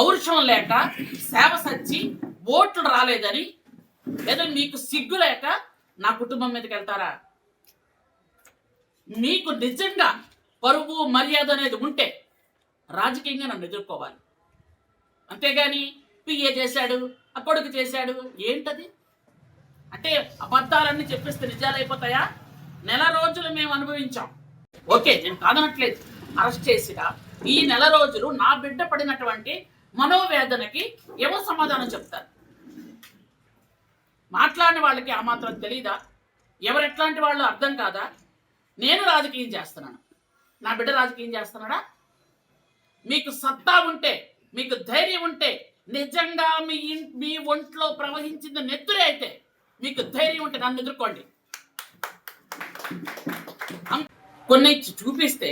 పౌరుషం లేక సేవ సచ్చి ఓట్లు రాలేదని లేదా మీకు సిగ్గు లేక నా కుటుంబం మీదకి వెళ్తారా? మీకు నిజంగా పరువు మర్యాద అనేది ఉంటే రాజకీయంగా నన్ను ఎదుర్కోవాలి. అంతేగాని పిఏ చేశాడు, ఆ కొడుకు చేశాడు ఏంటది? అంటే అబద్ధాలన్నీ చెప్పిస్తే నిజాలు అయిపోతాయా? నెల రోజులు మేము అనుభవించాం. ఓకే, నేను కాదనట్లేదు. అరెస్ట్ చేసినా ఈ నెల రోజులు నా బిడ్డ పడినటువంటి మనోవేదనకి ఏమో సమాధానం చెప్తారు. మాట్లాడిన వాళ్ళకి ఆ మాత్రం తెలీదా? ఎవరు ఎట్లాంటి వాళ్ళు అర్థం కాదా? నేను రాజకీయం చేస్తున్నాను, నా బిడ్డ రాజకీయం చేస్తున్నాడా? మీకు సత్తా ఉంటే, మీకు ధైర్యం ఉంటే, నిజంగా మీ ఒంట్లో ప్రవహించిన నెత్తురే అయితే మీకు ధైర్యం ఉంటే నన్ను ఎదుర్కోండి. కొన్ని చూపిస్తే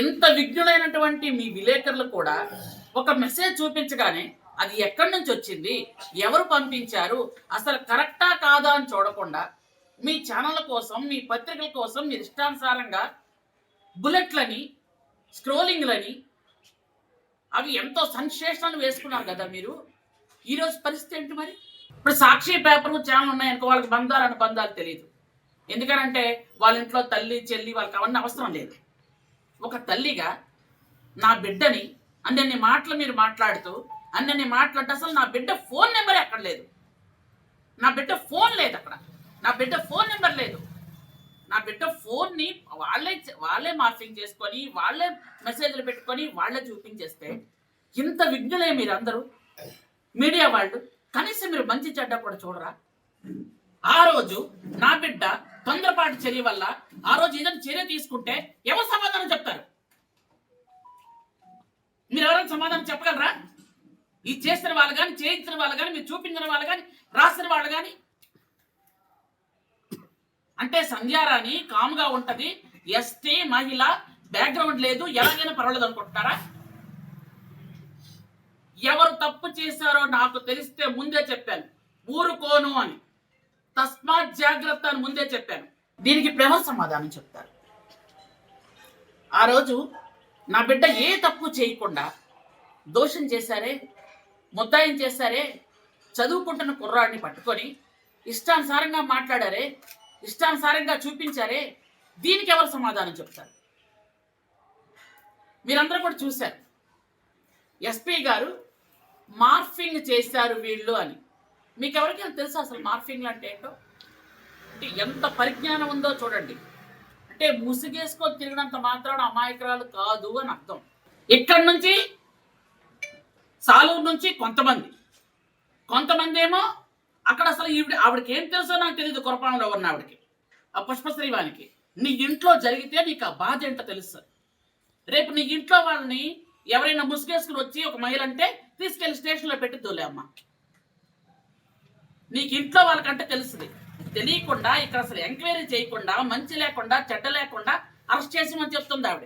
ఎంత విఘ్నులైనటువంటి మీ విలేకరులు కూడా ఒక మెసేజ్ చూపించగానే అది ఎక్కడి నుంచి వచ్చింది, ఎవరు పంపించారు, అసలు కరెక్టా కాదా అని చూడకుండా మీ ఛానళ్ళ కోసం, మీ పత్రికల కోసం మీరు ఇష్టానుసారంగా బుల్లెట్లని, స్క్రోలింగ్లని అవి ఎంతో సెన్సేషనల్ వేసుకున్నారు కదా మీరు. ఈరోజు పరిస్థితి ఏంటి మరి? ఇప్పుడు సాక్షి పేపర్ ఛానల్ ఉన్నాయనుకో, వాళ్ళకి బంధాలు తెలియదు. ఎందుకనంటే వాళ్ళ ఇంట్లో తల్లి చెల్లి వాళ్ళకి అవన్నీ అవసరం లేదు. ఒక తల్లిగా నా బిడ్డని అన్ని మాటలు మీరు మాట్లాడుతూ అన్ని మాట్లాడితే అసలు నా బిడ్డ ఫోన్ నెంబర్ ఎక్కడ లేదు. నా బిడ్డ ఫోన్ లేదు అక్కడ. నా బిడ్డ ఫోన్ నెంబర్ లేదు. నా బిడ్డ ఫోన్ని వాళ్ళే మార్ఫింగ్ చేసుకొని, వాళ్ళే మెసేజ్లు పెట్టుకొని, వాళ్ళే చూపించేస్తే ఇంత విఘ్నులే మీరు అందరూ మీడియా వాళ్ళు. కనీసం మీరు మంచి చెడ్డ కూడా చూడరా? ఆ రోజు నా బిడ్డ తొందరపాటు చర్య వల్ల ఆ రోజు ఏదైనా చర్య తీసుకుంటే ఎవరు సమాధానం చెప్తారు? మీరు ఎవరైనా సమాధానం చెప్పగలరా? ఇది చేసిన వాళ్ళు కానీ, చేయించిన వాళ్ళు కానీ, మీరు చూపించిన వాళ్ళు కానీ, రాసిన వాళ్ళు కానీ. అంటే సంధ్యారాణి కామ్గా ఉంటది, ఎస్టీ మహిళ, బ్యాక్గ్రౌండ్ లేదు, ఎలాగైనా పర్వాలేదు అనుకుంటున్నారా? ఎవరు తప్పు చేశారో నాకు తెలిస్తే ముందే చెప్పాను, ఊరుకోను అని. తస్మాత్ జాగ్రత్త అని ముందే చెప్పాను. దీనికి ప్రేమ సమాధానం చెప్తారు. ఆ రోజు నా బిడ్డ ఏ తప్పు చేయకుండా దోషం చేశారే, ముద్దాయం చేశారే, చదువుకుంటున్న కుర్రాడిని పట్టుకొని ఇష్టానుసారంగా మాట్లాడారే, ఇష్టానుసారంగా చూపించారే, దీనికి ఎవరు సమాధానం చెప్తారు? మీరందరూ కూడా చూశారు, ఎస్పీ గారు మార్ఫింగ్ చేశారు వీళ్ళు అని. మీకు ఎవరికైనా తెలుసా అసలు మార్ఫింగ్లు అంటే ఏంటో? అంటే ఎంత పరిజ్ఞానం ఉందో చూడండి. అంటే ముసుగేసుకొని తిరిగినంత మాత్రాన అమాయకురాలు కాదు అని అర్థం. ఇక్కడి నుంచి సాలూరు నుంచి కొంతమంది ఏమో అక్కడ అసలు ఆవిడకి ఏం తెలుసో నాకు తెలియదు. కురపానంలో ఉన్న ఆవిడకి, ఆ పుష్పశ్రీవానికి నీ ఇంట్లో జరిగితే నీకు ఆ బాధ ఏంటో తెలుస్తుంది. రేపు నీ ఇంట్లో వాళ్ళని ఎవరైనా ముసుగేసుకుని వచ్చి ఒక మహిళ అంటే తీసుకెళ్లి స్టేషన్లో పెట్టిద్దులే అమ్మ. నీకు ఇంట్లో వాళ్ళకంటే తెలుస్తుంది. తెలియకుండా ఇక్కడ అసలు ఎంక్వైరీ చేయకుండా, మంచి లేకుండా, చెడ్డ లేకుండా అరెస్ట్ చేసిమని చెప్తుంది ఆవిడ.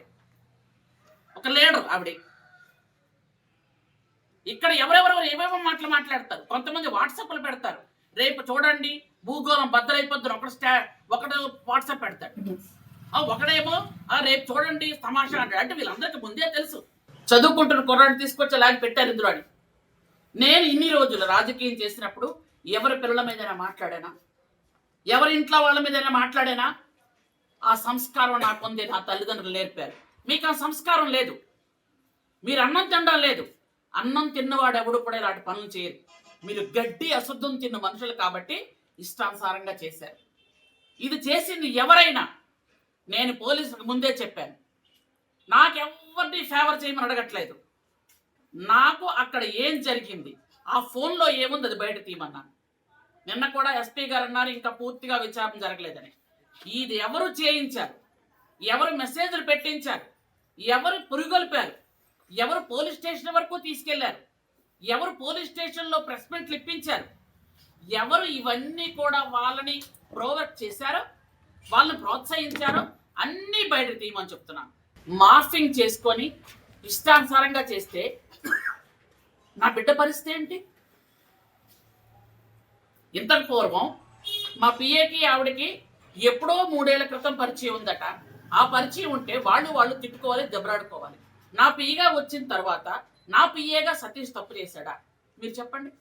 ఒక లీడర్ ఆవిడ. ఇక్కడ ఎవరెవరెవరు ఏవేవో మాటలు మాట్లాడతారు. కొంతమంది వాట్సాప్లు పెడతారు, రేపు చూడండి భూగోళం బద్దలైపోద్దు ఒకడు వాట్సాప్ పెడతాడు. ఒకడేమో రేపు చూడండి తమాషా అంటాడు. అంటే వీళ్ళందరికీ ముందే తెలుసు. చదువుకుంటున్న కుర్రాడిని తీసుకొచ్చి అలాగే పెట్టారు ఇందులో అని. నేను ఇన్ని రోజులు రాజకీయం చేసినప్పుడు ఎవరి పిల్లల మీదైనా మాట్లాడానా, ఎవరి ఇంట్లో వాళ్ళ మీదైనా మాట్లాడానా? ఆ సంస్కారం నాకు ఉంది, నా తల్లిదండ్రులు నేర్పారు. మీకు ఆ సంస్కారం లేదు. మీరు అన్నం తినడం లేదు. అన్నం తిన్నవాడు ఎవడు కూడా ఇలాంటి పనులు చేయరు. మీరు గడ్డి అశుద్ధం తిన్న మనుషులు కాబట్టి ఇష్టానుసారంగా చేశారు. ఇది చేసింది ఎవరైనా, నేను పోలీసులకు ముందే చెప్పాను, నాకెవరిని ఫేవర్ చేయమని అడగట్లేదు. నాకు అక్కడ ఏం జరిగింది, ఆ ఫోన్లో ఏముంది అది బయట తీయమన్నాను. నిన్న కూడా ఎస్పీ గారు అన్నారు ఇంకా పూర్తిగా విచారణ జరగలేదని. ఇది ఎవరు చేయించారు, ఎవరు మెసేజ్లు పెట్టించారు, ఎవరు పురుగొల్పారు, ఎవరు పోలీస్ స్టేషన్ వరకు తీసుకెళ్లారు, ఎవరు పోలీస్ స్టేషన్లో ప్రెస్ మీట్లు ఇప్పించారు, ఎవరు ఇవన్నీ కూడా వాళ్ళని ప్రోవోక్ చేశారో, వాళ్ళని ప్రోత్సహించారో అన్నీ బయట తీయమని చెప్తున్నాను. మార్ఫింగ్ చేసుకొని ఇష్టానుసారంగా చేస్తే నా బిడ్డ పరిస్థితి ఏంటి? ఇంతకు పూర్వం మా పిఏకి ఆవిడకి ఎప్పుడో 3 ఏళ్ల క్రితం పరిచయం ఉందట. ఆ పరిచయం ఉంటే వాళ్ళు తిట్టుకోవాలి, దెబ్బలాడుకోవాలి. నా పియ్యగా వచ్చిన తర్వాత నా పిఏగా సతీష్ తప్పు చేశాడా? మీరు చెప్పండి.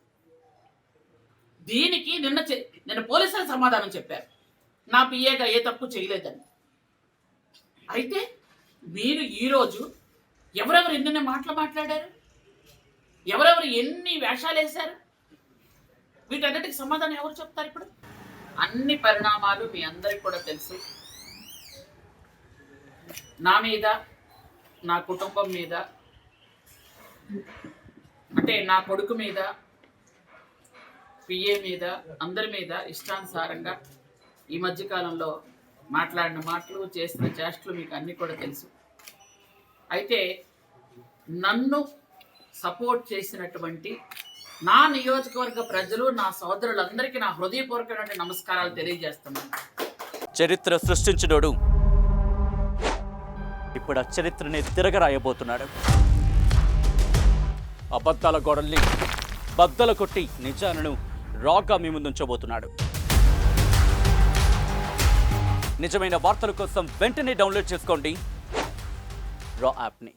దీనికి నిన్న పోలీసులు సమాధానం చెప్పారు, నా పిఏగా ఏ తప్పు చేయలేదని. అయితే మీరు ఈరోజు ఎవరెవరు ఎన్ని మాటలు మాట్లాడారు, ఎవరెవరు ఎన్ని వేషాలు వేశారు, వీటన్నిటికి సమాధానం ఎవరు చెప్తారు? ఇప్పుడు అన్ని పరిణామాలు మీ అందరికి కూడా తెలుసు. నా మీద, నా కుటుంబం మీద, అంటే నా కొడుకు మీద, పిఏ మీద, అందరి మీద ఇష్టానుసారంగా ఈ మధ్యకాలంలో మాట్లాడిన మాటలు, చేసిన చేష్టలు మీకు అన్నీ కూడా తెలుసు. అయితే నన్ను సపోర్ట్ చేసినటువంటి నా నియోజకవర్గ ప్రజలు, నా సోదరులందరికీ నా హృదయపూర్వకమైన నమస్కారాలు తెలియజేస్తున్నాను. చరిత్ర సృష్టించినోడు ఇప్పుడు ఆ చరిత్రని తిరగరాయబోతున్నాడు. అబద్ధాల గోడల్ని బద్దలు కొట్టి నిజాలను రాగా మీ ముందుంచబోతున్నాడు. నిజమైన వార్తల కోసం వెంటనే డౌన్లోడ్ చేసుకోండి రా యాప్ని.